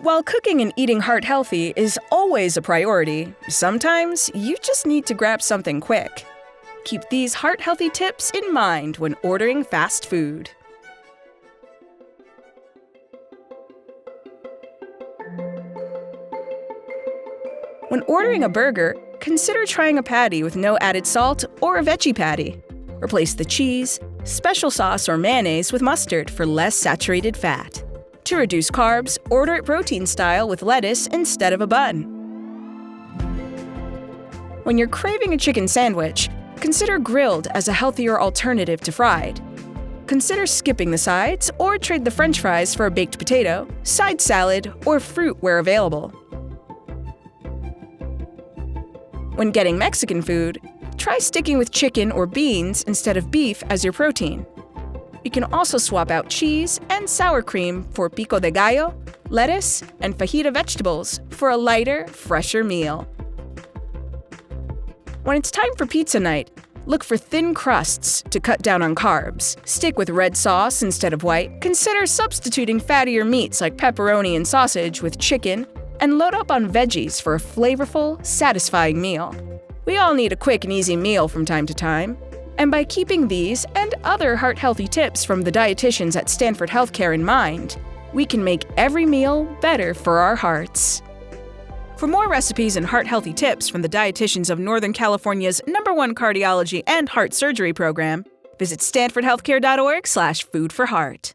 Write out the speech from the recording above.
While cooking and eating heart-healthy is always a priority, sometimes you just need to grab something quick. Keep these heart-healthy tips in mind when ordering fast food. When ordering a burger, consider trying a patty with no added salt or a veggie patty. Replace the cheese, special sauce, or mayonnaise with mustard for less saturated fat. To reduce carbs, order it protein style with lettuce instead of a bun. When you're craving a chicken sandwich, consider grilled as a healthier alternative to fried. Consider skipping the sides or trade the French fries for a baked potato, side salad, or fruit where available. When getting Mexican food, try sticking with chicken or beans instead of beef as your protein. You can also swap out cheese and sour cream for pico de gallo, lettuce, and fajita vegetables for a lighter, fresher meal. When it's time for pizza night, look for thin crusts to cut down on carbs. Stick with red sauce instead of white. Consider substituting fattier meats like pepperoni and sausage with chicken, and load up on veggies for a flavorful, satisfying meal. We all need a quick and easy meal from time to time. And by keeping these and other heart-healthy tips from the dietitians at Stanford Health Care in mind, we can make every meal better for our hearts. For more recipes and heart-healthy tips from the dietitians of Northern California's #1 cardiology and heart surgery program, visit stanfordhealthcare.org/foodforheart.